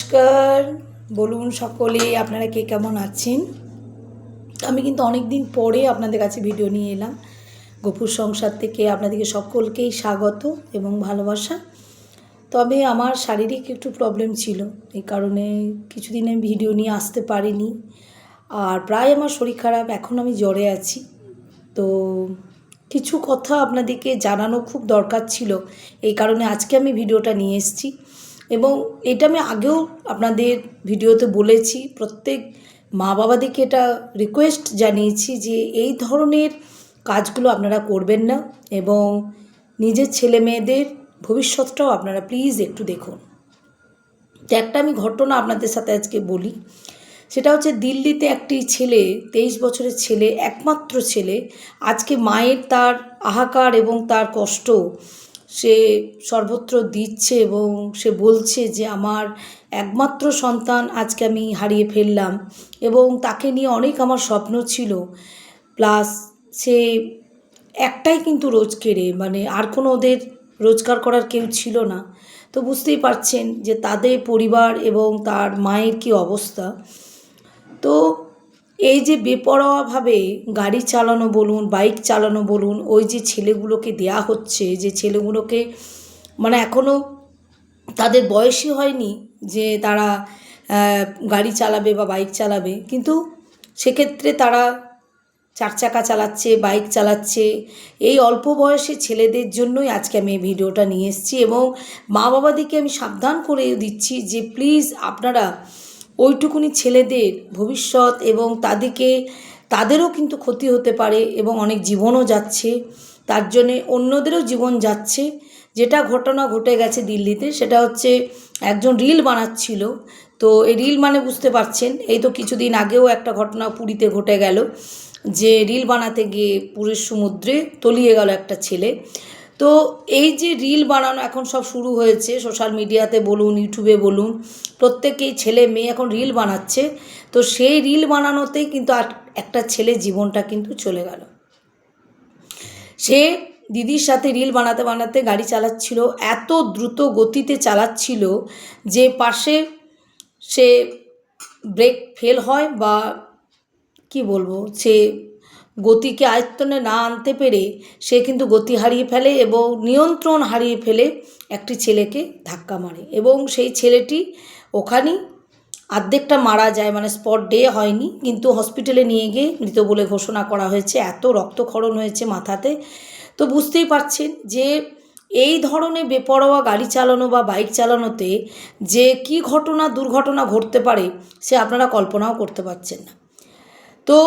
নমস্কার। বলুন সকলে আপনারা কে কেমন আছেন। আমি কিন্তু অনেক দিন পরে আপনাদের কাছে ভিডিও নিয়ে এলাম। গপুর সংসার থেকে আপনাদেরকে সকলকেই স্বাগত এবং ভালোবাসা। তবে আমার শারীরিক একটু প্রবলেম ছিল, এই কারণে কিছুদিন আমি ভিডিও নিয়ে আসতে পারিনি। আর প্রায় আমার শরীর খারাপ, এখন আমি জ্বরে আছি। তো কিছু কথা আপনাদেরকে জানানো খুব দরকার ছিল, এই কারণে আজকে আমি ভিডিওটা নিয়ে এসেছি। এবং এটা আমি আগেও আপনাদের ভিডিওতে বলেছি, প্রত্যেক মা বাবাদেরকে এটা রিকোয়েস্ট জানিয়েছি যে এই ধরনের কাজগুলো আপনারা করবেন না এবং নিজের ছেলে মেয়েদের ভবিষ্যৎটাও আপনারা প্লিজ একটু দেখুন। তো একটা আমি ঘটনা আপনাদের সাথে আজকে বলি। সেটা হচ্ছে দিল্লিতে একটি ছেলে, 23 বছরের ছেলে, একমাত্র ছেলে, আজকে মায়ের তার হাহাকার এবং তার কষ্ট সে সর্বত্র দিচ্ছে এবং সে বলছে যে আমার একমাত্র সন্তান আজকে আমি হারিয়ে ফেললাম এবং তাকে নিয়ে অনেক আমার স্বপ্ন ছিল। প্লাস সে একটাই কিন্তু রোজকেরে, মানে আর কোনো ওদের রোজগার করার কেউ ছিল না। তো বুঝতেই পারছেন যে তাদের পরিবার এবং তার মায়ের কী অবস্থা। তো এই যে বেপরোয়াভাবে গাড়ি চালানো বলুন, বাইক চালানো বলুন, ওই যে ছেলেগুলোকে দেয়া হচ্ছে, যে ছেলেগুলোকে মানে এখনও তাদের বয়সই হয়নি যে তারা গাড়ি চালাবে বা বাইক চালাবে, কিন্তু সেক্ষেত্রে তারা চার চাকা চালাচ্ছে, বাইক চালাচ্ছে। এই অল্প বয়সী ছেলেদের জন্যই আজকে আমি এই ভিডিওটা নিয়ে এসেছি এবং মা বাবাদেরকে আমি সাবধান করে দিচ্ছি যে প্লিজ আপনারা ওইটুকুনি ছেলেদের ভবিষ্যৎ এবং তাদেরও কিন্তু ক্ষতি হতে পারে এবং অনেক জীবনও যাচ্ছে, তার জন্যে অন্যদেরও জীবন যাচ্ছে। যেটা ঘটনা ঘটে গেছে দিল্লিতে, সেটা হচ্ছে একজন রিল বানাচ্ছিল। তো এই রিল মানে বুঝতে পারছেন, এই তো কিছুদিন আগেও একটা ঘটনা পুরীতে ঘটে গেল, যে রিল বানাতে গিয়ে পুরীর সমুদ্রে তলিয়ে গেল একটা ছেলে। তো এই যে রিল বানানো এখন সব শুরু হয়েছে সোশ্যাল মিডিয়াতে বলুন, ইউটিউবে বলুন, প্রত্যেকেই ছেলে মেয়ে এখন রিল বানাচ্ছে। তো সেই রিল বানানোতেই কিন্তু একটা ছেলে জীবনটা কিন্তু চলে গেল। সে দিদির সাথে রিল বানাতে বানাতে গাড়ি চালাচ্ছিল, এত দ্রুত গতিতে চালাচ্ছিল যে পাশে সে ব্রেক ফেল হয় বা কি বলবো, সে গতিকে আয়ত্তনে না আনতে পেরে সে কিন্তু গতি হারিয়ে ফেলে এবং নিয়ন্ত্রণ হারিয়ে ফেলে একটি ছেলেকে ধাক্কা মারে এবং সেই ছেলেটি ওখানেই অর্ধেকটা মারা যায়, মানে স্পট ডে হয়নি, কিন্তু হসপিটালে নিয়ে গিয়ে মৃত বলে ঘোষণা করা হয়েছে। এত রক্তক্ষরণ হয়েছে মাথাতে। তো বুঝতেই পারছেন যে এই ধরনের বেপরোয়া গাড়ি চালানো বা বাইক চালানোতে যে কী দুর্ঘটনা ঘটতে পারে সে আপনারা কল্পনাও করতে পারছেন না। তো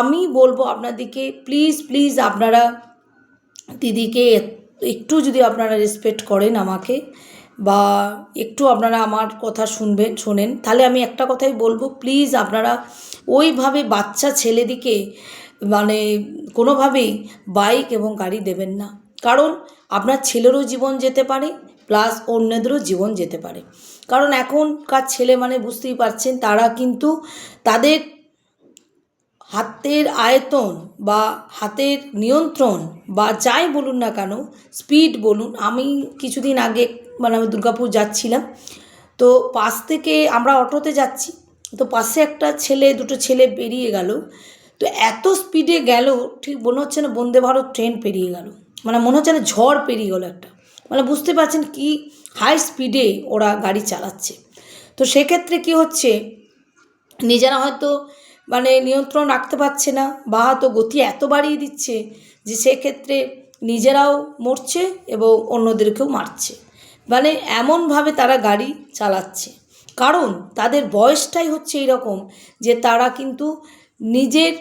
আমি বলবো আপনাদেরকে প্লিজ প্লিজ আপনারা দিদিকে একটু যদি আপনারা রেসপেক্ট করেন আমাকে, বা একটু আপনারা আমার কথা শোনেন, তাহলে আমি একটা কথাই বলবো, প্লিজ আপনারা ওইভাবে বাচ্চা ছেলেদিকে মানে কোনোভাবেই বাইক এবং গাড়ি দেবেন না। কারণ আপনার ছেলেরও জীবন যেতে পারে, প্লাস অন্যদেরও জীবন যেতে পারে। কারণ এখনকার ছেলে মানে বুঝতেই পারছেন, তারা কিন্তু তাদের হাতের আয়তন বা হাতের নিয়ন্ত্রণ বা যাই বলুন না কেন, স্পিড বলুন। আমি কিছুদিন আগে মানে আমি দুর্গাপুর যাচ্ছিলাম, তো পাশ থেকে আমরা অটোতে যাচ্ছি, তো পাশে একটা দুটো ছেলে পেরিয়ে গেল। তো এত স্পিডে গেল, ঠিক মনে হচ্ছে না বন্দে ভারত ট্রেন পেরিয়ে গেল, মানে মনে হচ্ছে না ঝড় পেরিয়ে গেল একটা, মানে বুঝতে পারছেন কি হাই স্পিডে ওরা গাড়ি চালাচ্ছে। তো সেক্ষেত্রে কি হচ্ছে, নিজেরা হয়তো মানে নিয়ন্ত্রণ রাখতে পারছে না বা হয়তো গতি এত বাড়িয়ে দিচ্ছে যে সেক্ষেত্রে নিজেরাও মরছে এবং অন্যদেরকেও মারছে। মানে এমনভাবে তারা গাড়ি চালাচ্ছে, কারণ তাদের বয়সটাই হচ্ছে এইরকম যে তারা কিন্তু নিজের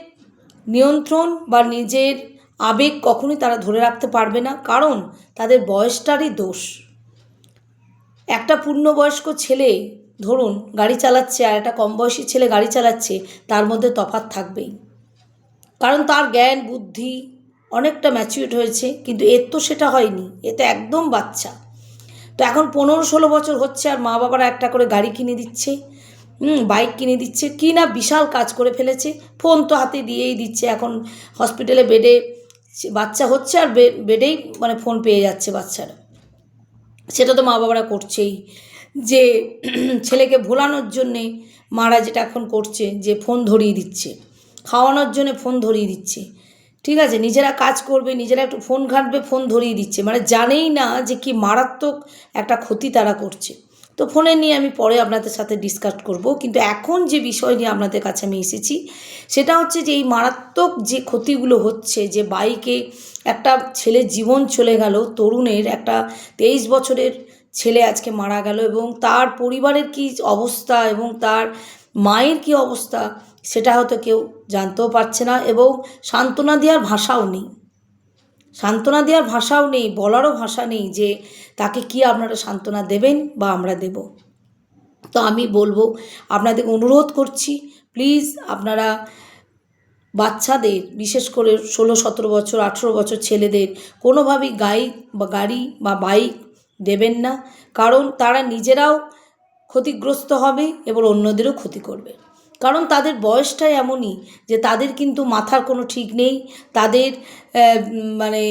নিয়ন্ত্রণ বা নিজের আবেগ কখনোই তারা ধরে রাখতে পারবে না, কারণ তাদের বয়সটারই দোষ। একটা পূর্ণবয়স্ক ছেলে ধরুন গাড়ি চালাচ্ছে আর একটা কম বয়সী ছেলে গাড়ি চালাচ্ছে, তার মধ্যে তফাৎ থাকবেই, কারণ তার জ্ঞান বুদ্ধি অনেকটা ম্যাচিউরড হয়েছে, কিন্তু এর তো সেটা হয়নি, এ তো একদম বাচ্চা। তো এখন 15-16 বছর হচ্ছে আর মা বাবারা একটা করে গাড়ি কিনে দিচ্ছে, বাইক কিনে দিচ্ছে, কি না বিশাল কাজ করে ফেলেছে। ফোন তো হাতে দিয়েই দিচ্ছে, এখন হসপিটালে বেডে বাচ্চা হচ্ছে আর বেডেই মানে ফোন পেয়ে যাচ্ছে বাচ্চারা, সেটা তো মা বাবারা করছেই। যে ছেলেকে ভোলানোর জন্যে মারা যেটা এখন করছে, যে ফোন ধরিয়ে দিচ্ছে, খাওয়ানোর জন্যে ফোন ধরিয়ে দিচ্ছে, ঠিক আছে, নিজেরা কাজ করবে, নিজেরা একটু ফোন ঘাঁটবে, ফোন ধরিয়ে দিচ্ছে, মানে জানেই না যে কি মারাত্মক একটা ক্ষতি তারা করছে। তো ফোনে নিয়ে আমি পরে আপনাদের সাথে ডিসকাস করব, কিন্তু এখন যে বিষয় নিয়ে আপনাদের কাছে আমি এসেছি সেটা হচ্ছে যে এই মারাত্মক যে ক্ষতিগুলো হচ্ছে, যে বাইকে একটা ছেলের জীবন চলে গেল, তরুণের একটা 23 বছরের ছেলে আজকে মারা গেল, এবং তার পরিবারের কি অবস্থা এবং তার মায়ের কি অবস্থা সেটা হয়তো কেউ জানতেও পারছে না, এবং সান্ত্বনা দেওয়ার ভাষাও নেই, সান্ত্বনা দেওয়ার ভাষাও নেই, বলারও ভাষা নেই যে তাকে কি আপনারা সান্ত্বনা দেবেন বা আমরা দেব। তো আমি বলবো, আপনাদের অনুরোধ করছি, প্লিজ আপনারা বাচ্চাদের, বিশেষ করে 16-17 বছর 18 বছর ছেলেদের কোনোভাবেই গাড়ি বা বাইক দেবেন না, কারণ তারা নিজেরাও ক্ষতিগ্রস্ত হবে এবং অন্যদেরও ক্ষতি করবে। কারণ তাদের বয়সটাই এমনই যে তাদের কিন্তু মাথার কোনো ঠিক নেই, তাদের মানে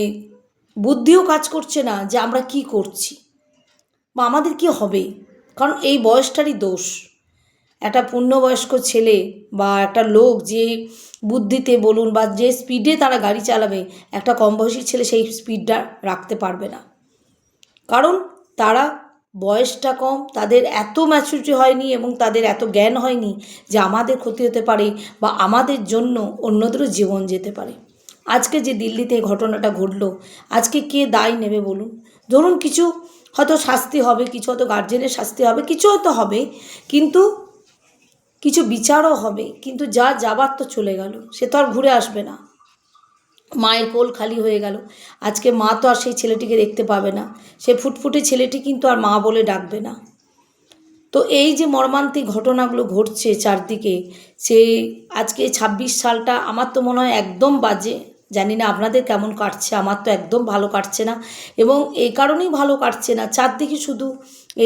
বুদ্ধিও কাজ করছে না যে আমরা কি করছি বা আমাদের কি হবে, কারণ এই বয়সটারই দোষ। একটা পূর্ণবয়স্ক ছেলে বা একটা লোক যে বুদ্ধিতে বলুন বা যে স্পিডে তারা গাড়ি চালাবে, একটা কম বয়সী ছেলে সেই স্পিডটা রাখতে পারবে না, কারণ তারা বয়সটা কম, তাদের এত ম্যাচুরিটি হয়নি এবং তাদের এত জ্ঞান হয়নি যে আমাদের ক্ষতি হতে পারে বা আমাদের জন্য অন্যদেরও জীবন যেতে পারে। আজকে যে দিল্লিতে ঘটনাটা ঘটলো, আজকে কে দায় নেবে বলুন? ধরুন কিছু হয়তো শাস্তি হবে, কিছু হয়তো গার্জেনের শাস্তি হবে, কিছু হয়তো হবে, কিন্তু কিছু বিচারও হবে, কিন্তু যা যাবার তো চলে গেল, সে তো আর ঘুরে আসবে না। মায়ের কোল খালি হয়ে গেল, আজকে মা তো আর সেই ছেলেটিকে দেখতে পাবে না, সে ফুটফুটে ছেলেটি কিন্তু আর মা বলে ডাকবে না। তো এই যে মর্মান্তিক ঘটনাগুলো ঘটছে চারদিকে, সে আজকে 26 সালটা আমার তো মনে হয় একদম বাজে। জানি না আপনাদের কেমন কাটছে, আমার তো একদম ভালো কাটছে না, এবং এই কারণেই ভালো কাটছে না, চারদিকে শুধু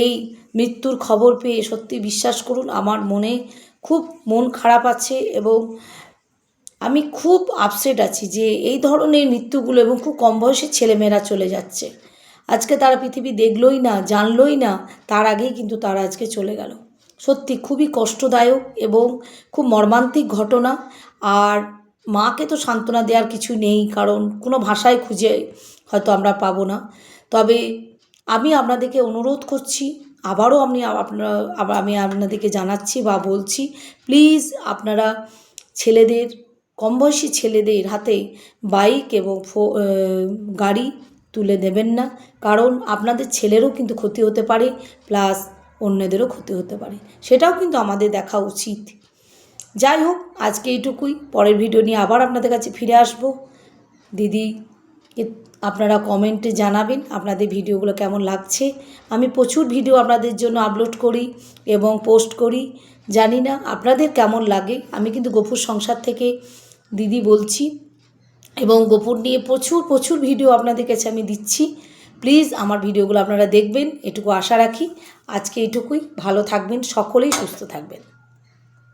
এই মৃত্যুর খবর পেয়ে সত্যি বিশ্বাস করুন আমার মনে খুব মন খারাপ আছে, এবং আমি খুব আপসেট আছি যে এই ধরনের মৃত্যুগুলো, এবং খুব কম বয়সী ছেলেমেয়েরা চলে যাচ্ছে। আজকে তারা পৃথিবী দেখলই না, জানলই না, তার আগেই কিন্তু তারা আজকে চলে গেল। সত্যি খুবই কষ্টদায়ক এবং খুব মর্মান্তিক ঘটনা। আর মাকে তো সান্ত্বনা দেওয়ার কিছু নেই, কারণ কোনো ভাষায় খুঁজে হয়তো আমরা পাবো না। তবে আমি আপনাদেরকে অনুরোধ করছি, আবারও আমি আপনাদেরকে জানাচ্ছি বা বলছি, প্লিজ আপনারা ছেলেদের, কম বয়সী ছেলেদের হাতে বাইক এবং গাড়ি তুলে দেবেন না, কারণ আপনাদের ছেলেরও কিন্তু ক্ষতি হতে পারে, প্লাস অন্যদেরও ক্ষতি হতে পারে, সেটাও কিন্তু আমাদের দেখা উচিত। যাই হোক, আজকে এইটুকুই, পরের ভিডিও নিয়ে আবার আপনাদের কাছে ফিরে আসব। দিদি আপনারা কমেন্টে জানাবেন আপনাদের ভিডিওগুলো কেমন লাগছে। আমি প্রচুর ভিডিও আপনাদের জন্য আপলোড করি এবং পোস্ট করি, জানি না আপনাদের কেমন লাগে। আমি কিন্তু গফুর সংসার থেকে দিদি বলছি, এবং গফুর নিয়ে প্রচুর ভিডিও আপনাদের কাছে আমি দিচ্ছি। প্লিজ আমার ভিডিওগুলো আপনারা দেখবেন, এটুকু আশা রাখি। আজকে এইটুকুই, ভালো থাকবেন, সকলেই সুস্থ থাকবেন।